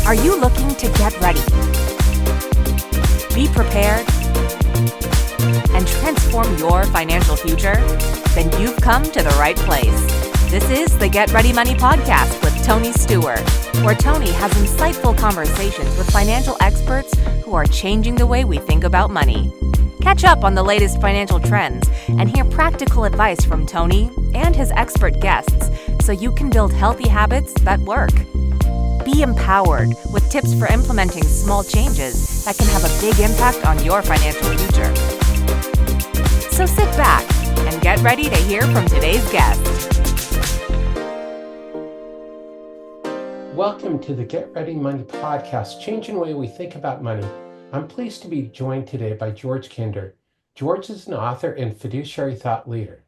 Are you looking to get ready, be prepared, and transform your financial future? Then you've come to the right place. This is the Get Ready Money Podcast with Tony Stewart, where Tony has insightful conversations with financial experts who are changing the way we think about money. Catch up on the latest financial trends and hear practical advice from Tony and his expert guests so you can build healthy habits that work. Be empowered with tips for implementing small changes that can have a big impact on your financial future. So sit back and get ready to hear from today's guest. Welcome to the Get Ready Money Podcast, changing the way we think about money. I'm pleased to be joined today by George Kinder. George is an author and fiduciary thought leader.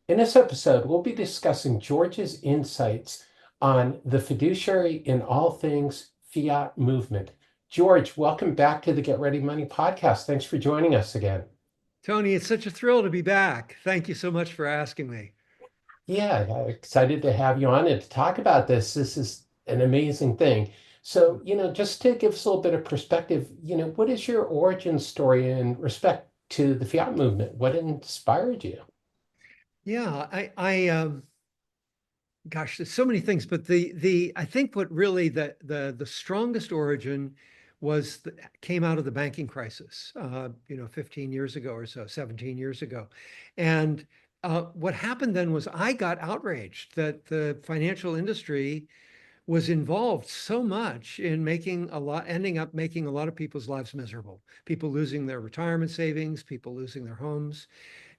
In this episode, we'll be discussing George's insights on the Fiduciary In All Things FIAT movement. George, welcome back to the Get Ready Money Podcast. Thanks for joining us again. Tony, it's such a thrill to be back. Thank you so much for asking me. Yeah, I'm excited to have you on and to talk about this. This is an amazing thing. So, just to give us a little bit of perspective, what is your origin story in respect to the FIAT movement? What inspired you? Yeah, gosh, there's so many things, but I think what really the strongest origin came out of the banking crisis, 15 years ago or so, 17 years ago. And what happened then was I got outraged that the financial industry was involved so much in ending up making a lot of people's lives miserable, people losing their retirement savings, people losing their homes.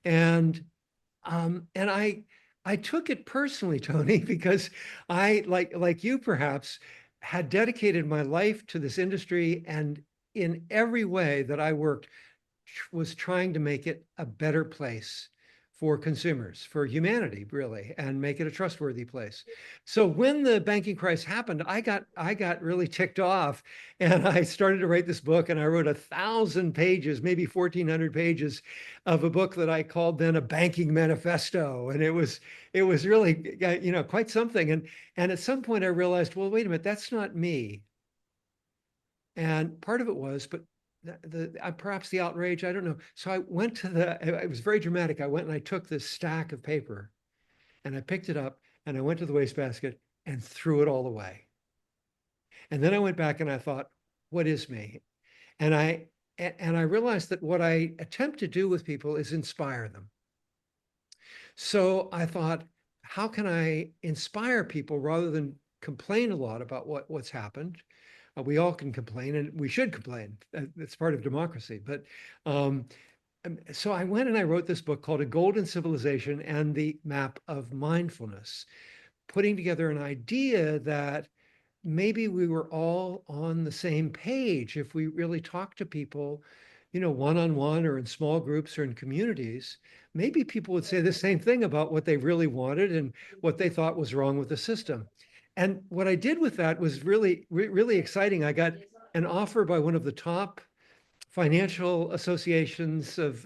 And I took it personally, Tony, because I, like you perhaps, had dedicated my life to this industry, and in every way that I worked was trying to make it a better place for consumers, for humanity, really, and make it a trustworthy place. So when the banking crisis happened, I got really ticked off, and I started to write this book, and I wrote 1,000 pages, maybe 1,400 pages of a book that I called then a banking manifesto. And it was really, quite something. And at some point I realized, well, wait a minute, that's not me. And part of it was, but perhaps the outrage, I don't know. So I went it was very dramatic. I went and I took this stack of paper and I picked it up and I went to the wastebasket and threw it all away. And then I went back and I thought, what is me? And I realized that what I attempt to do with people is inspire them. So I thought, how can I inspire people rather than complain a lot about what's happened? We all can complain, and we should complain. It's part of democracy. But so I went and I wrote this book called A Golden Civilization and the Map of Mindfulness, putting together an idea that maybe we were all on the same page if we really talk to people, one-on-one or in small groups or in communities. Maybe people would say the same thing about what they really wanted and what they thought was wrong with the system. And what I did with that was really, really exciting. I got an offer by one of the top financial associations of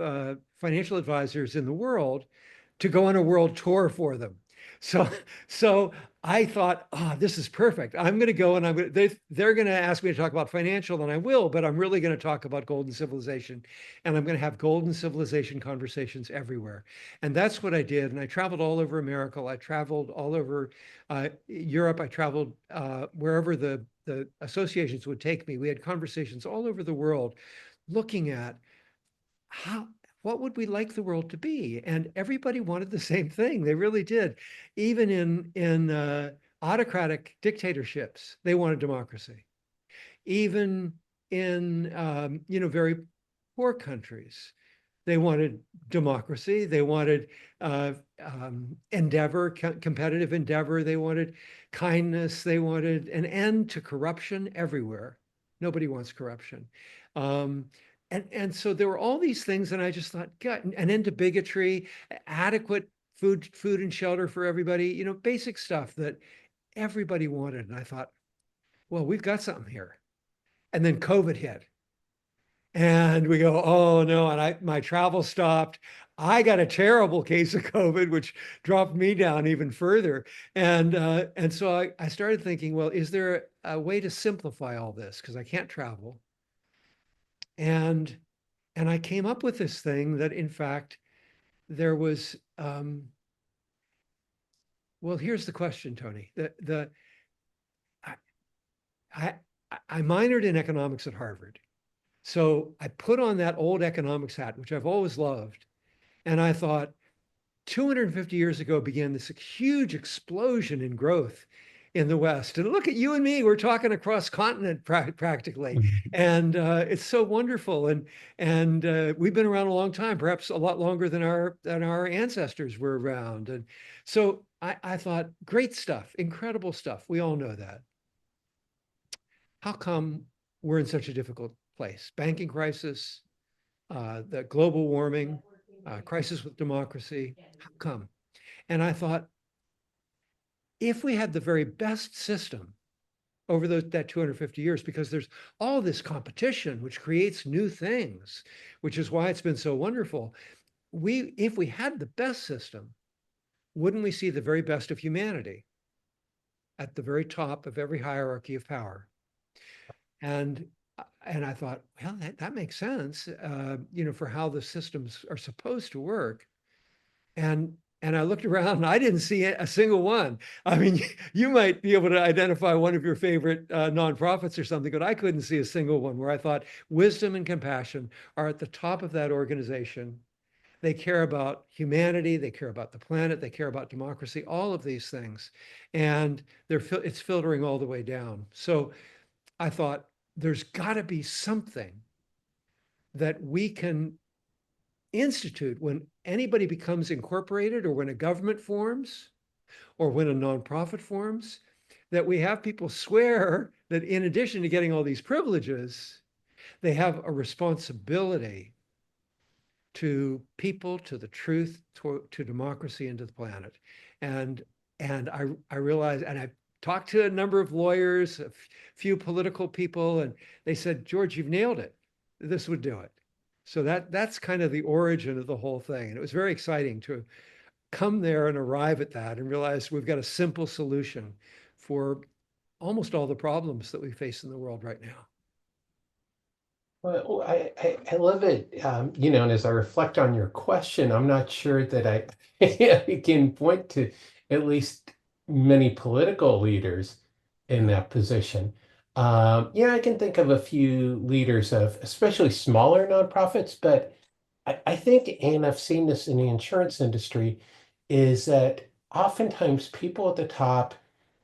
financial advisors in the world to go on a world tour for them. So I thought, this is perfect. I'm going to go and they're going to ask me to talk about financial, and I will, but I'm really going to talk about golden civilization, and I'm going to have golden civilization conversations everywhere. And that's what I did. And I traveled all over America. I traveled all over Europe. I traveled wherever the associations would take me. We had conversations all over the world looking at what would we like the world to be? And everybody wanted the same thing. They really did. Even in autocratic dictatorships, they wanted democracy. Even in very poor countries, they wanted democracy. They wanted endeavor, competitive endeavor. They wanted kindness. They wanted an end to corruption everywhere. Nobody wants corruption. And so there were all these things, and I just thought, God, an end to bigotry, adequate food and shelter for everybody, basic stuff that everybody wanted. And I thought, well, we've got something here. And then COVID hit. And we go, oh no, and my travel stopped. I got a terrible case of COVID, which dropped me down even further. And so I started thinking, well, is there a way to simplify all this? Because I can't travel. And and I came up with this thing that in fact there was well, here's the question, Tony. I, I I minored in economics at Harvard. So I put on that old economics hat, which I've always loved. And I thought 250 years ago began this huge explosion in growth in the West. And look at you and me, we're talking across continent practically. And it's so wonderful. And we've been around a long time, perhaps a lot longer than our ancestors were around. And so I thought, great stuff, incredible stuff. We all know that. How come we're in such a difficult place? Banking crisis, the global warming, crisis with democracy. How come? And I thought, if we had the very best system over that 250 years, because there's all this competition, which creates new things, which is why it's been so wonderful. If we had the best system, wouldn't we see the very best of humanity at the very top of every hierarchy of power? And I thought, well, that makes sense, for how the systems are supposed to work. And I looked around and I didn't see a single one. I mean, you might be able to identify one of your favorite nonprofits or something, but I couldn't see a single one where I thought wisdom and compassion are at the top of that organization. They care about humanity, they care about the planet, they care about democracy, all of these things. And it's filtering all the way down. So I thought, there's got to be something that we can institute when anybody becomes incorporated, or when a government forms, or when a nonprofit forms, that we have people swear that in addition to getting all these privileges, they have a responsibility to people, to the truth, to democracy, and to the planet. And I realized, and I talked to a number of lawyers, a few political people, and they said, George, you've nailed it. This would do it. So that's kind of the origin of the whole thing. And it was very exciting to come there and arrive at that and realize we've got a simple solution for almost all the problems that we face in the world right now. Well, I love it. And as I reflect on your question, I'm not sure that I can point to at least many political leaders in that position. I can think of a few leaders of especially smaller nonprofits, but I think, and I've seen this in the insurance industry, is that oftentimes people at the top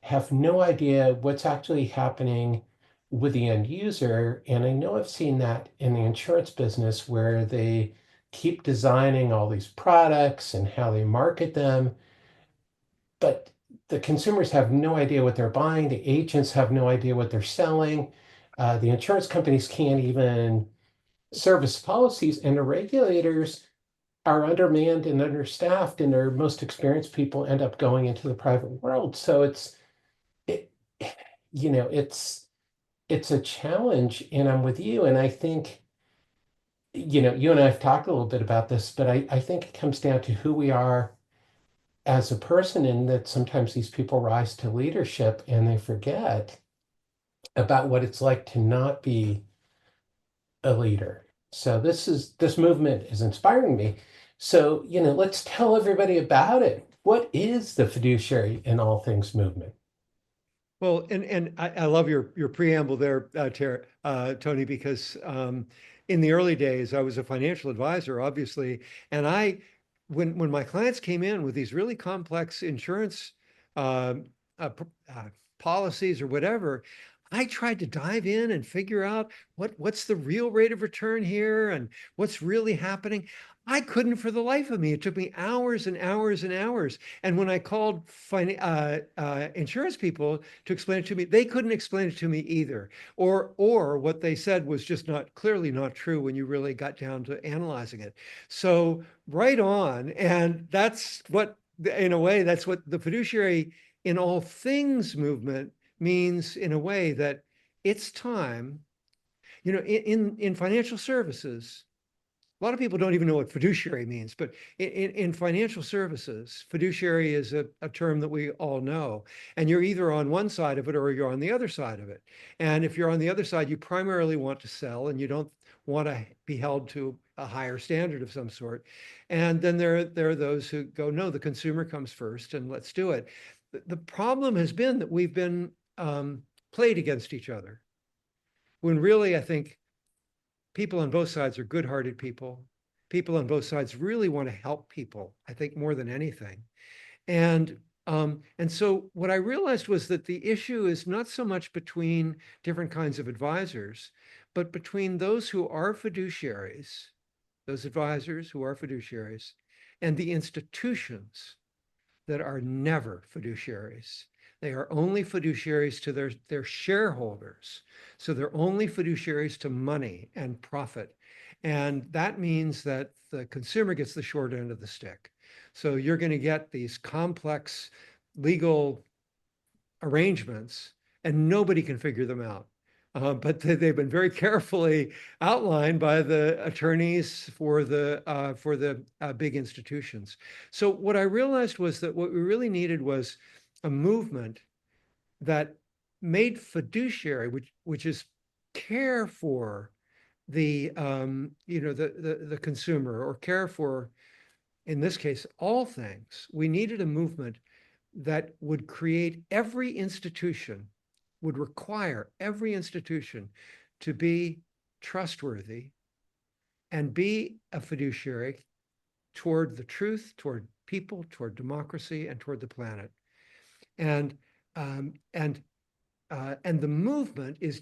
have no idea what's actually happening with the end user. And I know I've seen that in the insurance business where they keep designing all these products and how they market them, but the consumers have no idea what they're buying. The agents have no idea what they're selling. The insurance companies can't even service policies, and the regulators are undermanned and understaffed, and their most experienced people end up going into the private world. So it, it's a challenge, and I'm with you. And I think, you and I have talked a little bit about this, but I think it comes down to who we are as a person, and that sometimes these people rise to leadership and they forget about what it's like to not be a leader. So this movement is inspiring me. So, let's tell everybody about it. What is the Fiduciary in All Things movement? Well, and I love your preamble there, Tony, because in the early days, I was a financial advisor, obviously, and when my clients came in with these really complex insurance uh, uh, policies or whatever, I tried to dive in and figure out what's the real rate of return here and what's really happening. I couldn't for the life of me. It took me hours and hours and hours. And when I called insurance people to explain it to me, they couldn't explain it to me either. Or what they said was just clearly not true when you really got down to analyzing it. So right on. And that's what, in a way, that's what the Fiduciary in All Things movement means, in a way, that it's time In financial services, a lot of people don't even know what fiduciary means, but in financial services, fiduciary is a term that we all know. And you're either on one side of it or you're on the other side of it. And if you're on the other side, you primarily want to sell and you don't want to be held to a higher standard of some sort. And then there are those who go, no, the consumer comes first and let's do it. The problem has been that we've been played against each other, when really I think people on both sides are good-hearted people. People on both sides really want to help people, I think, more than anything. And so what I realized was that the issue is not so much between different kinds of advisors, but between those who are fiduciaries, those advisors who are fiduciaries, and the institutions that are never fiduciaries. They are only fiduciaries to their shareholders. So they're only fiduciaries to money and profit. And that means that the consumer gets the short end of the stick. So you're going to get these complex legal arrangements and nobody can figure them out. But they've been very carefully outlined by the attorneys for the big institutions. So what I realized was that what we really needed was a movement that made fiduciary, which is care for the the consumer, or care for, in this case, all things. We needed a movement that would create every institution, would require every institution to be trustworthy and be a fiduciary toward the truth, toward people, toward democracy, and toward the planet. And and the movement is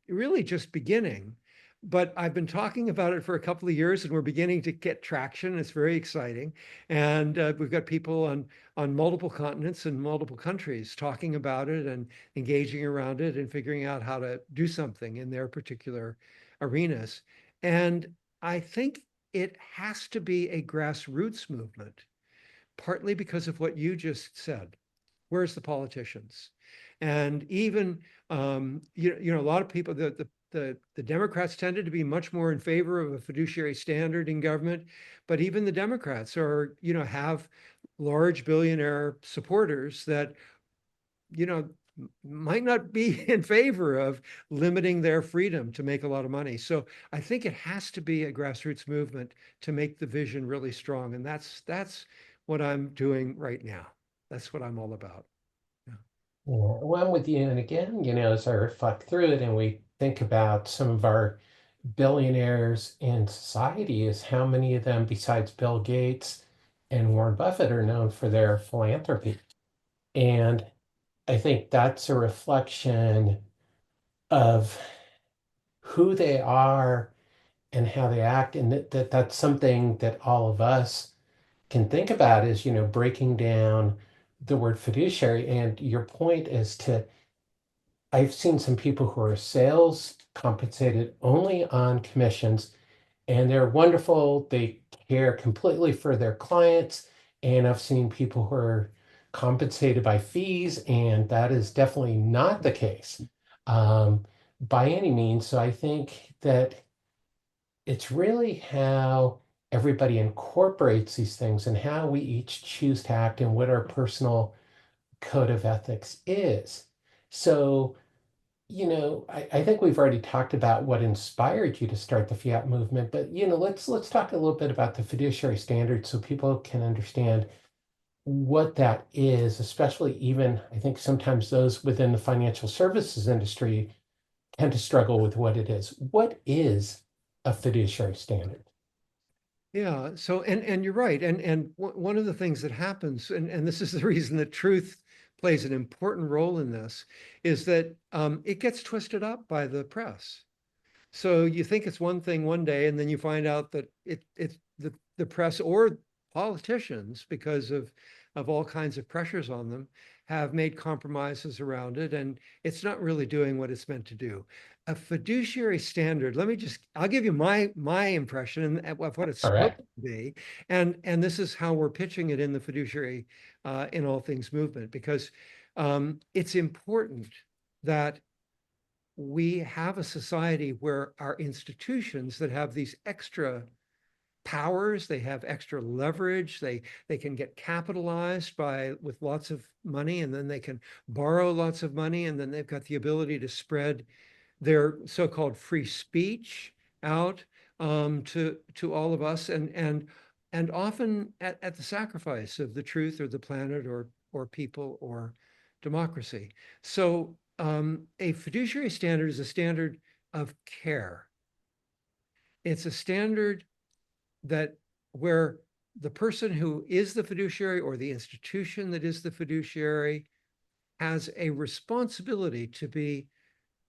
really just beginning. But I've been talking about it for a couple of years and we're beginning to get traction. It's very exciting. And we've got people on multiple continents and multiple countries talking about it and engaging around it and figuring out how to do something in their particular arenas. And I think it has to be a grassroots movement, partly because of what you just said. Where's the politicians? And even, a lot of people, the Democrats tended to be much more in favor of a fiduciary standard in government, but even the Democrats have large billionaire supporters that, might not be in favor of limiting their freedom to make a lot of money. So I think it has to be a grassroots movement to make the vision really strong. And that's what I'm doing right now. That's what I'm all about. Yeah, well, I'm with you. And again, as I reflect through it and we think about some of our billionaires in society, is how many of them, besides Bill Gates and Warren Buffett, are known for their philanthropy. And I think that's a reflection of who they are and how they act. And that's something that all of us can think about, is, breaking down the word fiduciary. And your point is I've seen some people who are sales compensated only on commissions, and they're wonderful. They care completely for their clients. And I've seen people who are compensated by fees, and that is definitely not the case by any means. So I think that it's really how everybody incorporates these things and how we each choose to act and what our personal code of ethics is. So, I think we've already talked about what inspired you to start the Fiat movement, but let's talk a little bit about the fiduciary standard so people can understand what that is, especially, even I think sometimes those within the financial services industry tend to struggle with what it is. What is a fiduciary standard? Yeah. So, and you're right. And one of the things that happens, and this is the reason that truth plays an important role in this, is that it gets twisted up by the press. So you think it's one thing one day, and then you find out that it's the press or politicians, because of all kinds of pressures on them, have made compromises around it, and it's not really doing what it's meant to do. A fiduciary standard, I'll give you my impression of what it's All right. supposed to be, and this is how we're pitching it in the Fiduciary in All Things movement, because it's important that we have a society where our institutions that have these extra powers, they have extra leverage, they can get capitalized by with lots of money, and then they can borrow lots of money, and then they've got the ability to spread their so-called free speech out to all of us, and often at the sacrifice of the truth or the planet or people or democracy. So a fiduciary standard is a standard of care. It's a standard that where the person who is the fiduciary or the institution that is the fiduciary has a responsibility to be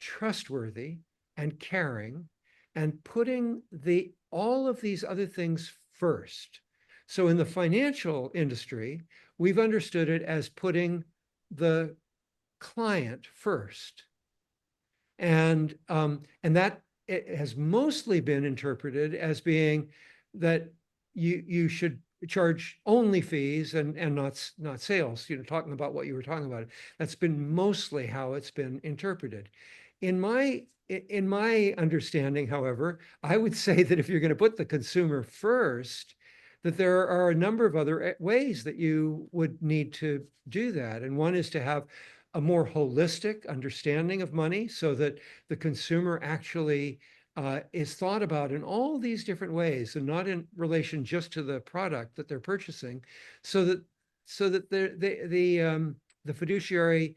trustworthy and caring and putting all of these other things first. So in the financial industry, we've understood it as putting the client first. And that it has mostly been interpreted as being that you should charge only fees and not sales, talking about what you were talking about. That's been mostly how it's been interpreted. In my understanding, however, I would say that if you're going to put the consumer first, that there are a number of other ways that you would need to do that. And one is to have a more holistic understanding of money so that the consumer actually is thought about in all these different ways and not in relation just to the product that they're purchasing, so that the fiduciary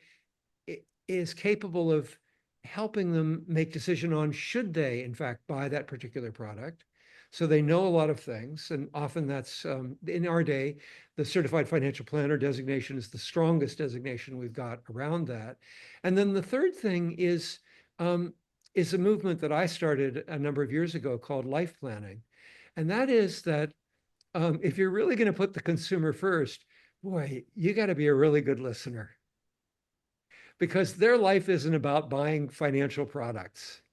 is capable of helping them make decision on should they in fact buy that particular product. So they know a lot of things, and often that's in our day, the certified financial planner designation is the strongest designation we've got around that. And then the third thing is a movement that I started a number of years ago called life planning. And that is that if you're really going to put the consumer first, boy, you got to be a really good listener, because their life isn't about buying financial products.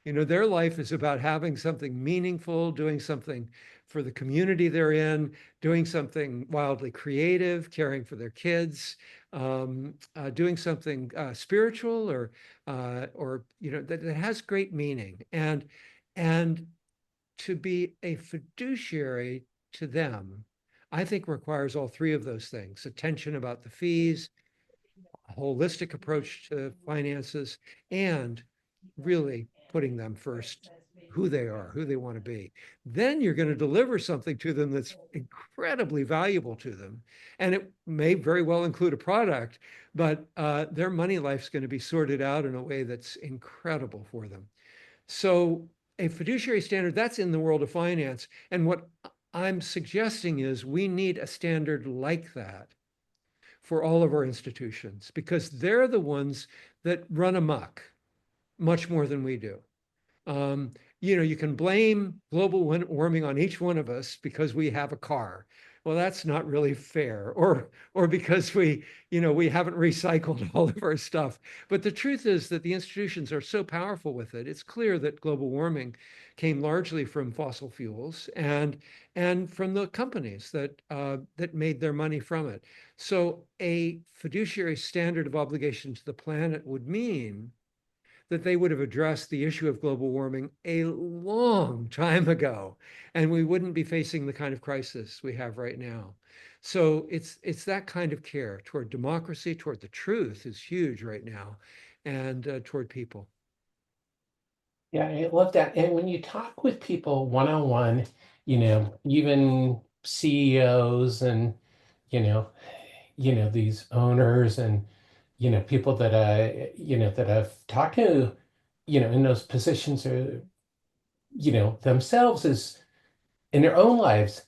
Their life is about having something meaningful, doing something for the community they're in, doing something wildly creative, caring for their kids, doing something spiritual or that has great meaning. And to be a fiduciary to them, I think requires all three of those things: attention about the fees, a holistic approach to finances, and really putting them first, who they are, who they want to be. Then you're going to deliver something to them that's incredibly valuable to them. And it may very well include a product, but their money life's going to be sorted out in a way that's incredible for them. So a fiduciary standard, that's in the world of finance. And what I'm suggesting is we need a standard like that for all of our institutions, because they're the ones that run amok much more than we do. You can blame global warming on each one of us because we have a car. Well, that's not really fair, or because we haven't recycled all of our stuff. But the truth is that the institutions are so powerful with it. It's clear that global warming came largely from fossil fuels and from the companies that made their money from it. So a fiduciary standard of obligation to the planet would mean that they would have addressed the issue of global warming a long time ago, and we wouldn't be facing the kind of crisis we have right now. So it's that kind of care toward democracy, toward the truth is huge right now, and toward people. Yeah, I love that. And when you talk with people one-on-one, even CEOs and, you know, these owners and, people that that I've talked to, in those positions are, themselves as in their own lives,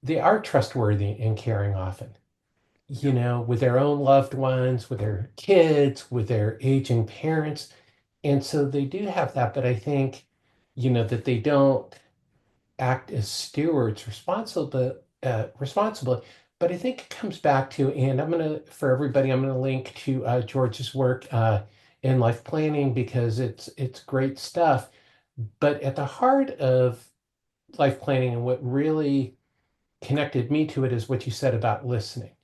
they are trustworthy and caring often, with their own loved ones, with their kids, with their aging parents. And so they do have that, but I think, that they don't act as stewards responsibly. But I think it comes back to, and for everybody, I'm gonna link to George's work in life planning, because it's great stuff. But at the heart of life planning and what really connected me to it is what you said about listening.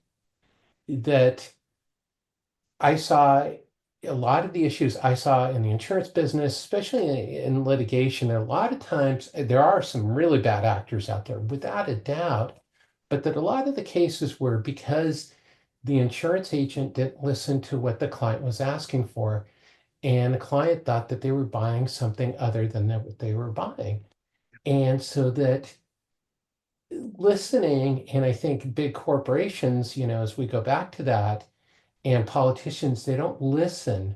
That I saw a lot of the issues I saw in the insurance business, especially in litigation, a lot of times there are some really bad actors out there, without a doubt, but that a lot of the cases were because the insurance agent didn't listen to what the client was asking for, and the client thought that they were buying something other than what they were buying. And so that listening, and I think big corporations, as we go back to that, and politicians, they don't listen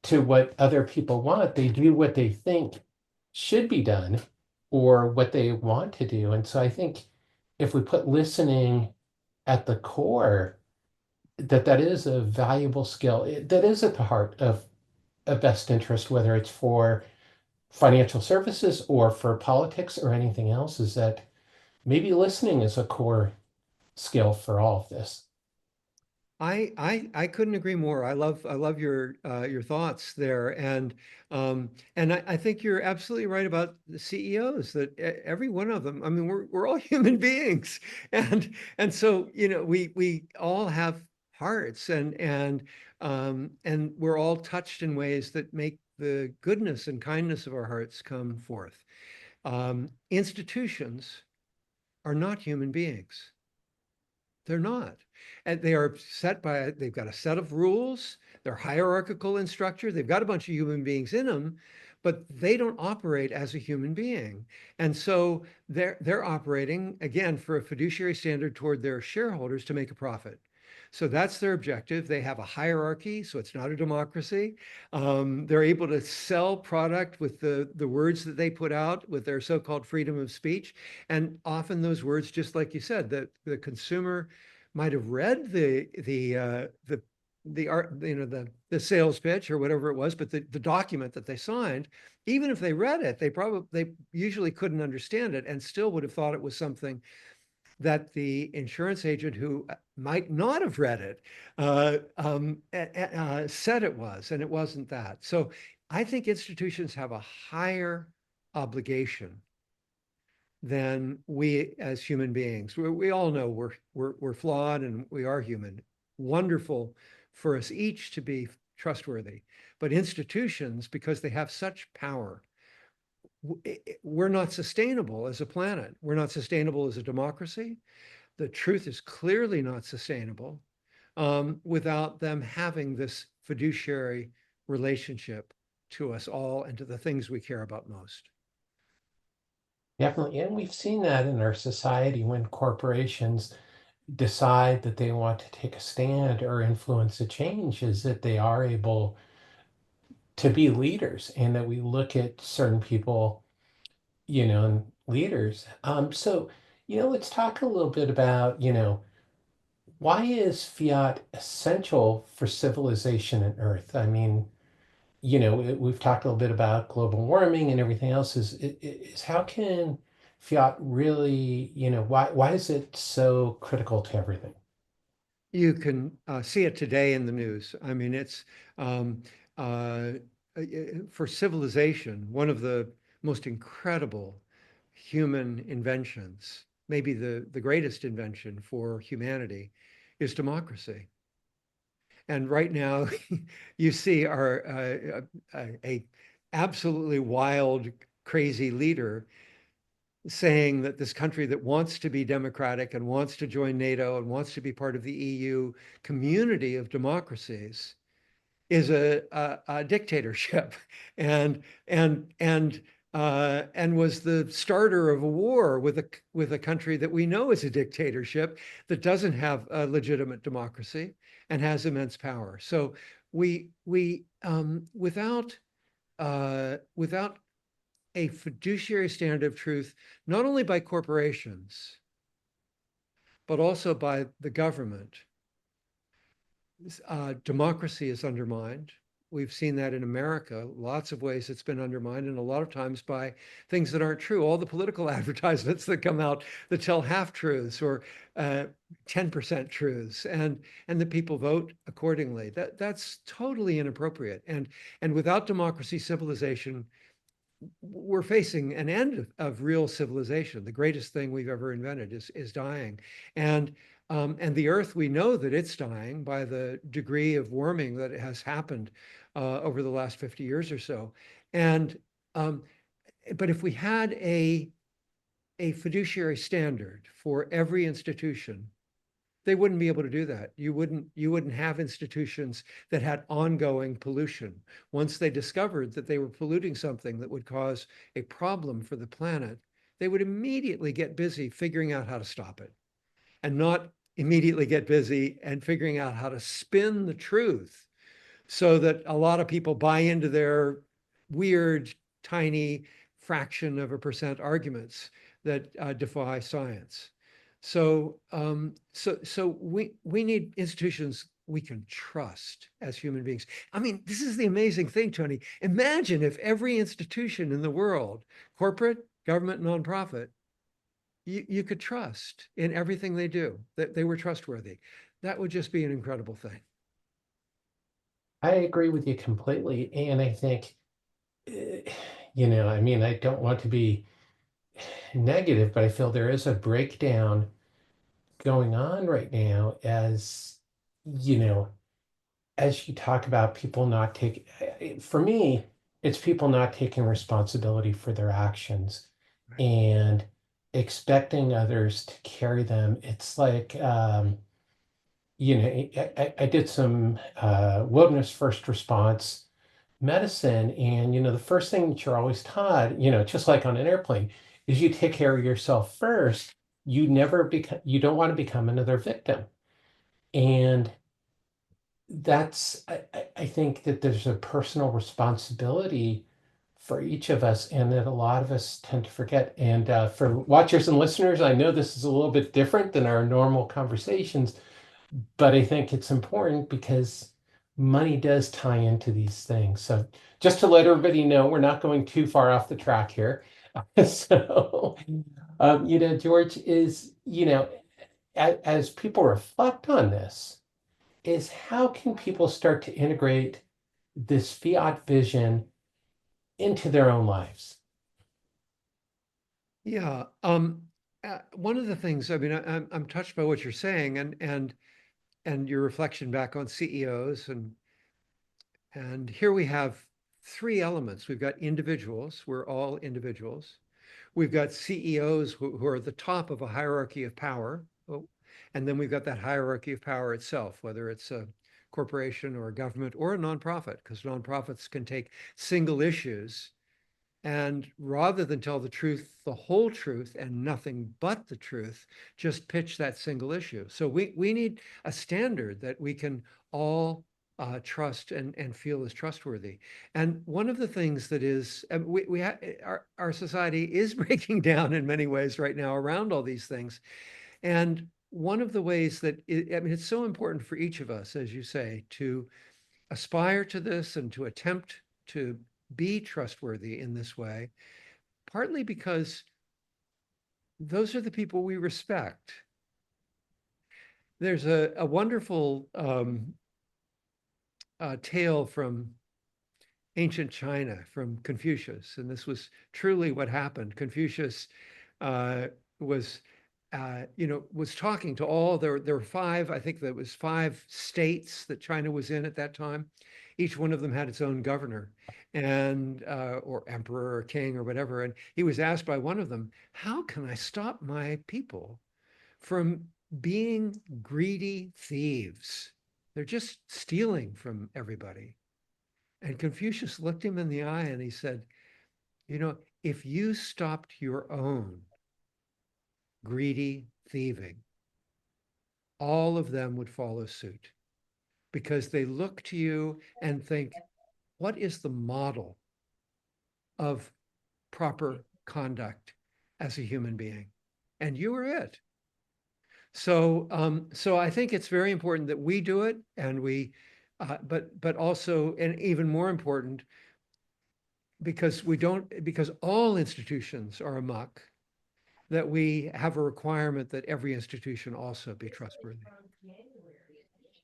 to what other people want. They do what they think should be done or what they want to do. And so I think if we put listening at the core, that is a valuable skill. That is at the heart of a best interest, whether it's for financial services or for politics or anything else, is that maybe listening is a core skill for all of this. I couldn't agree more. I love your thoughts there, and I think you're absolutely right about the CEOs, that every one of them. I mean, we're all human beings, and so we all have hearts, and we're all touched in ways that make the goodness and kindness of our hearts come forth. Institutions are not human beings. They're not. And they are they've got a set of rules. They're hierarchical in structure. They've got a bunch of human beings in them, but they don't operate as a human being. And so they're operating, again, for a fiduciary standard toward their shareholders to make a profit. So that's their objective. They have a hierarchy, so it's not a democracy. They're able to sell product with the words that they put out with their so-called freedom of speech. And often those words, just like you said, that the consumer might have read the art, the sales pitch or whatever it was, but the document that they signed, even if they read it, they usually couldn't understand it and still would have thought it was something that the insurance agent, who might not have read it, said it was, and it wasn't that. So I think institutions have a higher obligation than we as human beings. We all know we're flawed and we are human. Wonderful for us each to be trustworthy, but institutions, because they have such power, we're not sustainable as a planet. We're not sustainable as a democracy. The truth is clearly not sustainable without them having this fiduciary relationship to us all and to the things we care about most. Definitely. And we've seen that in our society when corporations decide that they want to take a stand or influence a change, is that they are able to be leaders, and that we look at certain people, and leaders. So, let's talk a little bit about, why is fiat essential for civilization and Earth? I mean, we've talked a little bit about global warming and everything else. Is how can fiat really, why is it so critical to everything? You can see it today in the news. I mean, it's um, uh, for civilization, one of the most incredible human inventions, maybe the greatest invention for humanity, is democracy. And right now, you see a absolutely wild, crazy leader saying that this country that wants to be democratic and wants to join NATO and wants to be part of the EU community of democracies is a dictatorship, and and was the starter of a war with a country that we know is a dictatorship that doesn't have a legitimate democracy and has immense power. So without a fiduciary standard of truth, not only by corporations, but also by the government, democracy is undermined. We've seen that in America, lots of ways it's been undermined, and a lot of times by things that aren't true. All the political advertisements that come out that tell half truths or 10% truths, and the people vote accordingly. That's totally inappropriate. And without democracy, civilization, we're facing an end of real civilization. The greatest thing we've ever invented is dying. And And the Earth, we know that it's dying by the degree of warming that has happened over the last 50 years or so. And um, but if we had a fiduciary standard for every institution, they wouldn't be able to do that. You wouldn't have institutions that had ongoing pollution. Once they discovered that they were polluting something that would cause a problem for the planet, they would immediately get busy figuring out how to stop it, and not immediately get busy and figuring out how to spin the truth so that a lot of people buy into their weird, tiny fraction of a percent arguments that defy science. So we need institutions we can trust as human beings. I mean, this is the amazing thing, Tony. Imagine if every institution in the world, corporate, government, nonprofit, you could trust in everything they do, that they were trustworthy. That would just be an incredible thing. I agree with you completely. And I think, I mean, I don't want to be negative, but I feel there is a breakdown going on right now you know, as you talk about people not taking, for me, it's people not taking responsibility for their actions and expecting others to carry them. It's like, I did some wilderness first response medicine, and the first thing that you're always taught, just like on an airplane, is you take care of yourself first. You don't want to become another victim. And I think that there's a personal responsibility for each of us, and that a lot of us tend to forget. And for watchers and listeners, I know this is a little bit different than our normal conversations, but I think it's important because money does tie into these things. So just to let everybody know, we're not going too far off the track here. So, George, as people reflect on this, is how can people start to integrate this fiat vision into their own lives? Yeah. One of the things, I mean, I'm touched by what you're saying, and your reflection back on CEOs, and here we have three elements. We've got individuals. We're all individuals. We've got CEOs who are at the top of a hierarchy of power. Oh, and then we've got that hierarchy of power itself, whether it's a corporation or a government or a nonprofit, because nonprofits can take single issues and rather than tell the truth, the whole truth, and nothing but the truth, just pitch that single issue. So we need a standard that we can all trust and feel is trustworthy. And one of the things that is, our society is breaking down in many ways right now around all these things. And one of the ways that, I mean, it's so important for each of us, as you say, to aspire to this and to attempt to be trustworthy in this way, partly because those are the people we respect. There's a wonderful tale from ancient China from Confucius, and this was truly what happened. Confucius was was talking to all, there were five, I think there was five states that China was in at that time. Each one of them had its own governor and or emperor or king or whatever. And he was asked by one of them, how can I stop my people from being greedy thieves? They're just stealing from everybody. And Confucius looked him in the eye and he said, if you stopped your own greedy thieving, all of them would follow suit, because they look to you and think, what is the model of proper conduct as a human being? And you are it. So I think it's very important that we do it, and but also, and even more important, because all institutions are amok, that we have a requirement that every institution also be trustworthy.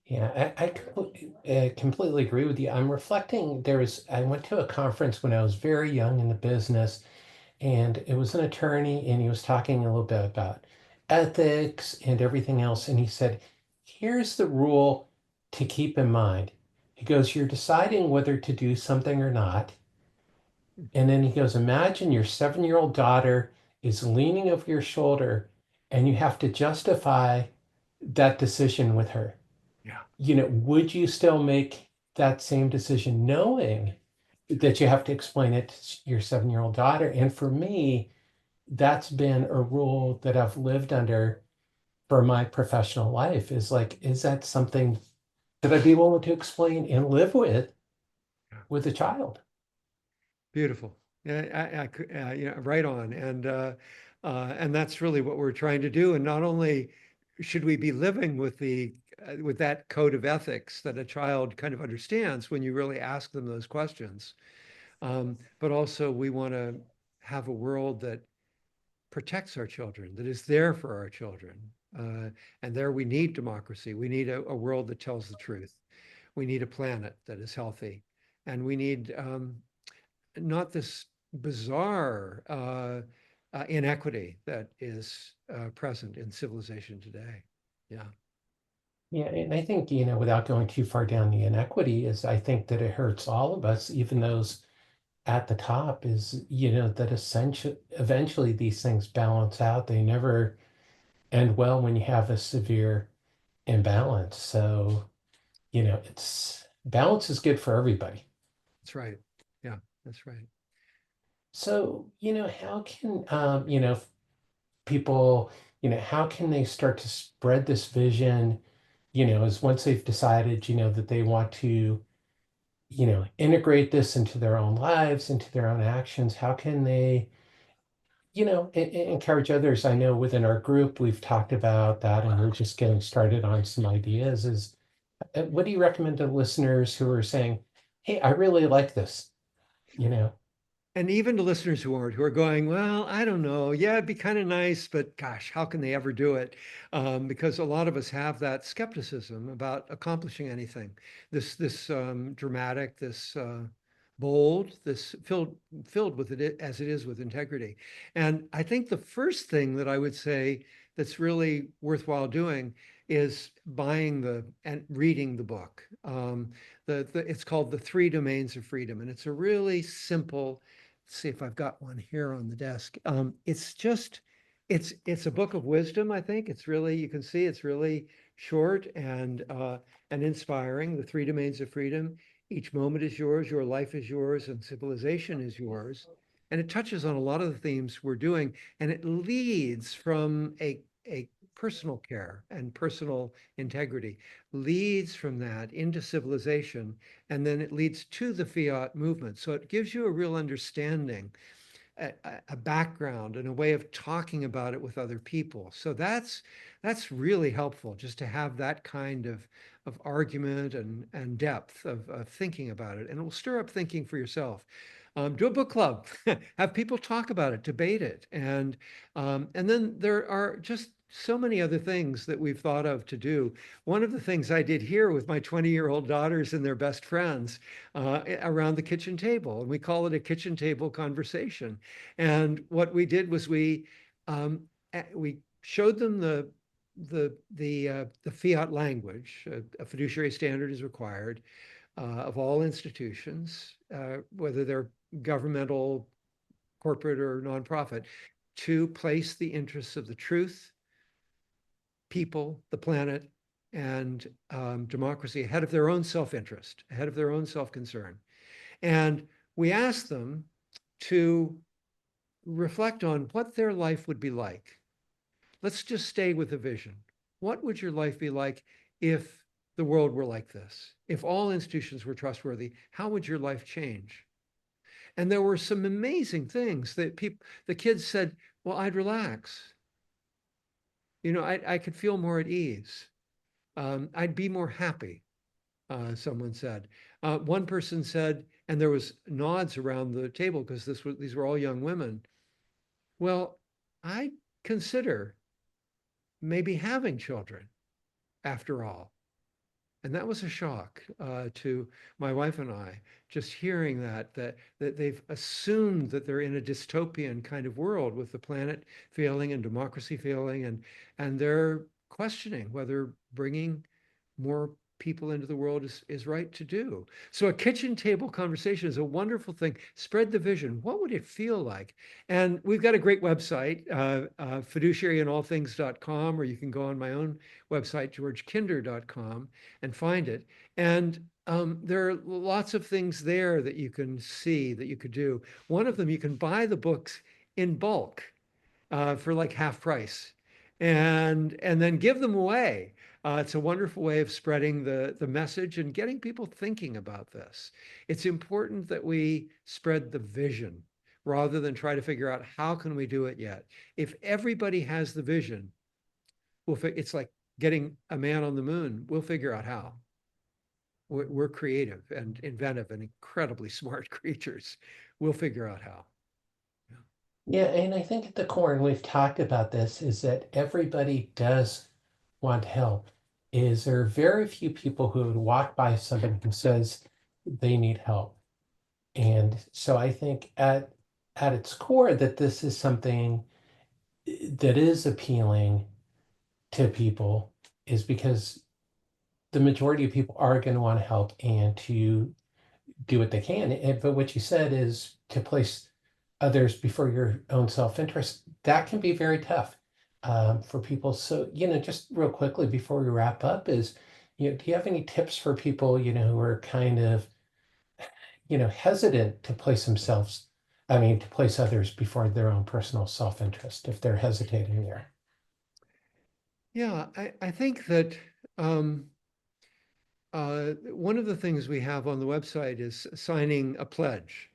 Yeah, I completely agree with you. I'm reflecting, I went to a conference when I was very young in the business, and it was an attorney, and he was talking a little bit about ethics and everything else. And he said, here's the rule to keep in mind. He goes, you're deciding whether to do something or not. And then he goes, imagine your 7-year-old daughter is leaning over your shoulder and you have to justify that decision with her. Yeah. Would you still make that same decision knowing that you have to explain it to your 7-year-old daughter? And for me, that's been a rule that I've lived under for my professional life is like, is that something that I'd be willing to explain and live with a child? Beautiful. Yeah, right on. And that's really what we're trying to do. And not only should we be living with with that code of ethics that a child kind of understands when you really ask them those questions, but also we want to have a world that protects our children, that is there for our children. And there we need democracy. We need a world that tells the truth. We need a planet that is healthy. And we need not this bizarre inequity that is present in civilization today. Yeah. Yeah, and I think, without going too far down the inequity, is I think that it hurts all of us, even those at the top, is, that eventually these things balance out. They never end well when you have a severe imbalance. So, it's balance is good for everybody. That's right. Yeah, that's right. So, how can, people, how can they start to spread this vision, as once they've decided, that they want to, integrate this into their own lives, into their own actions? How can they, encourage others? I know within our group, we've talked about that and we're just getting started on some ideas. What do you recommend to listeners who are saying, hey, I really like this, you know? And even to listeners who aren't, who are going, well, I don't know. Yeah, it'd be kind of nice, but gosh, how can they ever do it? Because a lot of us have that skepticism about accomplishing anything. This dramatic, this bold, this filled with it as it is with integrity. And I think the first thing that I would say that's really worthwhile doing is buying and reading the book. It's called The Three Domains of Freedom, and it's a really simple. See if I've got one here on the desk. It's a book of wisdom. I think it's really, you can see it's really short and inspiring. The Three Domains of Freedom. Each moment is yours, your life is yours, and civilization is yours. And it touches on a lot of the themes we're doing, and it leads from a personal care and personal integrity, leads from that into civilization, and then it leads to the fiat movement. So it gives you a real understanding, a background, and a way of talking about it with other people. So that's really helpful, just to have that kind of argument and depth of thinking about it, and it will stir up thinking for yourself. Do a book club, have people talk about it, debate it, and then there are just so many other things that we've thought of to do. One of the things I did here with my 20-year-old daughters and their best friends around the kitchen table, and we call it a kitchen table conversation. And what we did was we showed them the fiat language. A fiduciary standard is required of all institutions, whether they're governmental, corporate, or nonprofit, to place the interests of the truth, people, the planet, and democracy ahead of their own self-interest, ahead of their own self-concern. And we asked them to reflect on what their life would be like. Let's just stay with the vision. What would your life be like if the world were like this? If all institutions were trustworthy, how would your life change? And there were some amazing things that the kids said, well, I'd relax. I could feel more at ease. I'd be more happy, someone said. One person said, and there was nods around the table because these were all young women. Well, I consider maybe having children after all. And that was a shock to my wife and I, just hearing that they've assumed that they're in a dystopian kind of world with the planet failing and democracy failing, and they're questioning whether bringing more people into the world is right to do. So a kitchen table conversation is a wonderful thing. Spread the vision. What would it feel like? And we've got a great website, fiduciaryinallthings.com, or you can go on my own website, georgekinder.com, and find it. And there are lots of things there that you can see that you could do. One of them, you can buy the books in bulk for like half price, and then give them away. It's a wonderful way of spreading the message and getting people thinking about this. It's important that we spread the vision rather than try to figure out how can we do it yet. If everybody has the vision, it's like getting a man on the moon. We'll figure out how. We're creative and inventive and incredibly smart creatures. We'll figure out how. Yeah, and I think at the core, and we've talked about this, is that everybody does want help. Is there are very few people who would walk by somebody who says they need help. And so I think at its core that this is something that is appealing to people is because the majority of people are going to want to help and to do what they can. But what you said is to place others before your own self-interest. That can be very tough for people. So, just real quickly before we wrap up is, do you have any tips for people, who are kind of, hesitant to place themselves, to place others before their own personal self-interest if they're hesitating there? Yeah, I think that one of the things we have on the website is signing a pledge.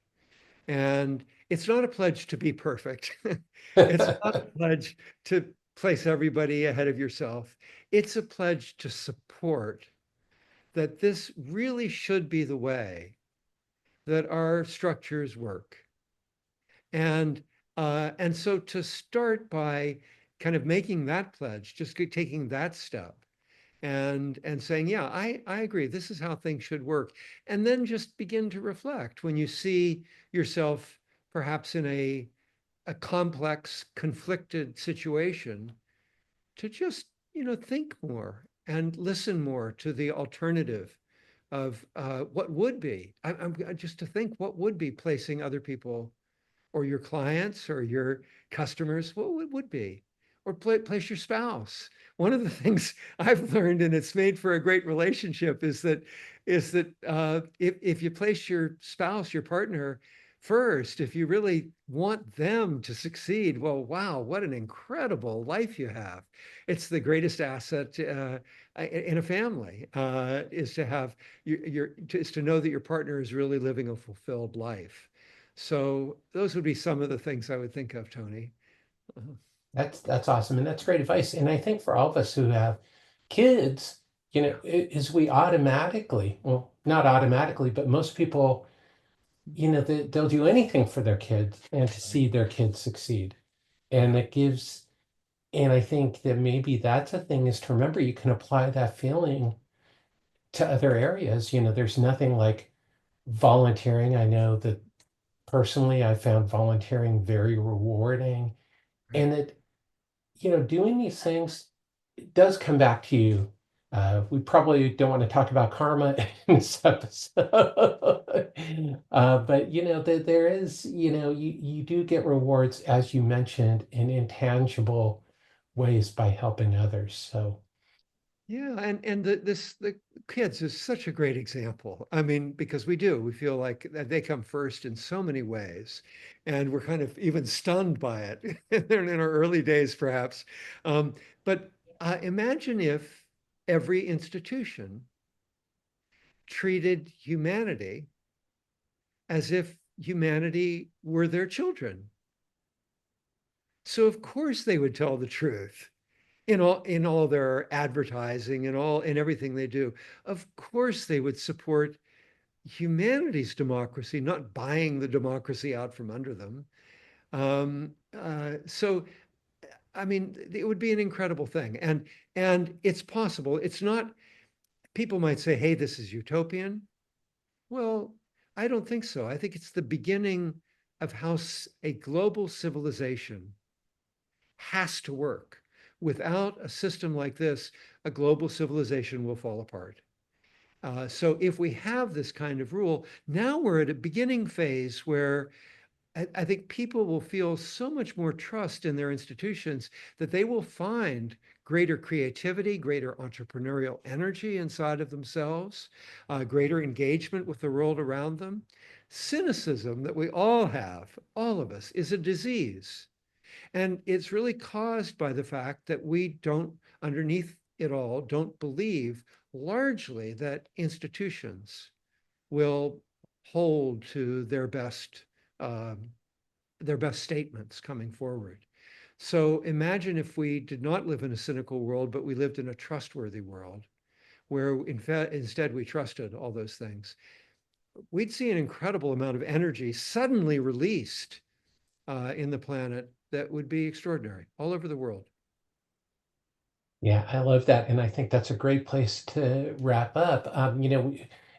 And it's not a pledge to be perfect. It's not a pledge to place everybody ahead of yourself. It's a pledge to support that this really should be the way that our structures work. And so to start by kind of making that pledge, just taking that step and saying, yeah, I agree, this is how things should work. And then just begin to reflect when you see yourself perhaps in a complex, conflicted situation, to just, think more and listen more to the alternative of what would be. I'm just to think what would be placing other people or your clients or your customers, what would be, or place your spouse. One of the things I've learned, and it's made for a great relationship, is that if you place your spouse, your partner first, if you really want them to succeed, well, wow, what an incredible life you have. It's the greatest asset in a family, is to have is to know that your partner is really living a fulfilled life. So those would be some of the things I would think of, Tony. Uh, That's awesome, and that's great advice. And I think for all of us who have kids, is we automatically, well, not automatically, but most people, they'll do anything for their kids and to see their kids succeed. And it gives, and I think that maybe that's a thing is to remember you can apply that feeling to other areas. There's nothing like volunteering. I know that personally, I found volunteering very rewarding. And it, doing these things does come back to you. We probably don't want to talk about karma in this episode, but there is, you do get rewards, as you mentioned, in intangible ways by helping others. So Yeah, and the kids is such a great example. I mean, because we feel like that they come first in so many ways, and we're kind of even stunned by it. They're in our early days, perhaps. Um, but imagine if every institution treated humanity as if humanity were their children. So of course they would tell the truth in all their advertising and all in everything they do. Of course they would support humanity's democracy, not buying the democracy out from under them. So I mean, it would be an incredible thing, and it's possible. It's not. People might say, hey, this is utopian. Well, I don't think so. I think it's the beginning of how a global civilization has to work. Without a system like this, a global civilization will fall apart. So if we have this kind of rule, now we're at a beginning phase where I think people will feel so much more trust in their institutions that they will find greater creativity, greater entrepreneurial energy inside of themselves, greater engagement with the world around them. Cynicism that we all have, all of us, is a disease. And it's really caused by the fact that we don't, underneath it all, don't believe largely that institutions will hold to their best statements coming forward. So imagine if we did not live in a cynical world, but we lived in a trustworthy world where instead we trusted all those things. We'd see an incredible amount of energy suddenly released in the planet that would be extraordinary all over the world. Yeah, I love that. And I think that's a great place to wrap up.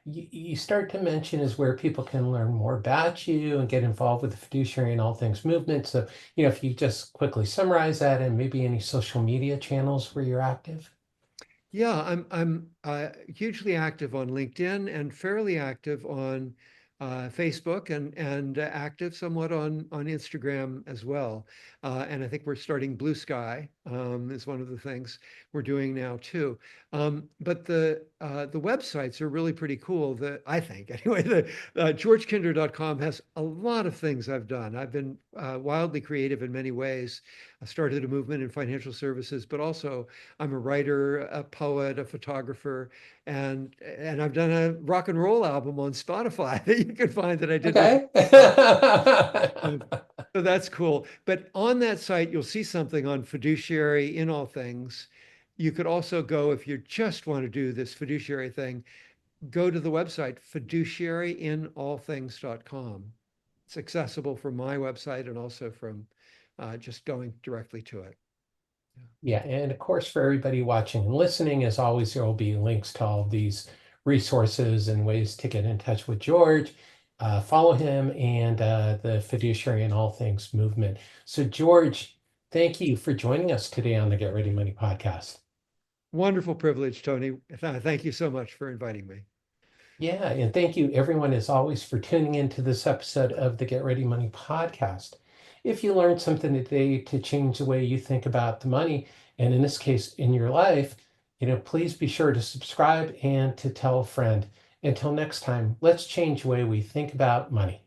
You start to mention is where people can learn more about you and get involved with the Fiduciary in All Things movement. So, if you just quickly summarize that and maybe any social media channels where you're active. Yeah, I'm hugely active on LinkedIn and fairly active on Facebook and active somewhat on Instagram as well. And I think we're starting Blue Sky is one of the things we're doing now too. But the websites are really pretty cool. I think anyway, the georgekinder.com has a lot of things I've done. I've been wildly creative in many ways. I started a movement in financial services, but also I'm a writer, a poet, a photographer, and I've done a rock and roll album on Spotify that you can find that I did with. Okay. So that's cool. But on that site, you'll see something on Fiduciary in All Things. You could also go, if you just want to do this fiduciary thing, go to the website fiduciaryinallthings.com. It's accessible from my website and also from just going directly to it. Yeah, and of course, for everybody watching and listening, as always, there will be links to all of these resources and ways to get in touch with George. Follow him and the Fiduciary in All Things movement. So, George, thank you for joining us today on the Get Ready Money podcast. Wonderful privilege, Tony. Thank you so much for inviting me. Yeah, and thank you everyone as always for tuning into this episode of the Get Ready Money podcast. If you learned something today to change the way you think about the money, and in this case, in your life, please be sure to subscribe and to tell a friend. Until next time, let's change the way we think about money.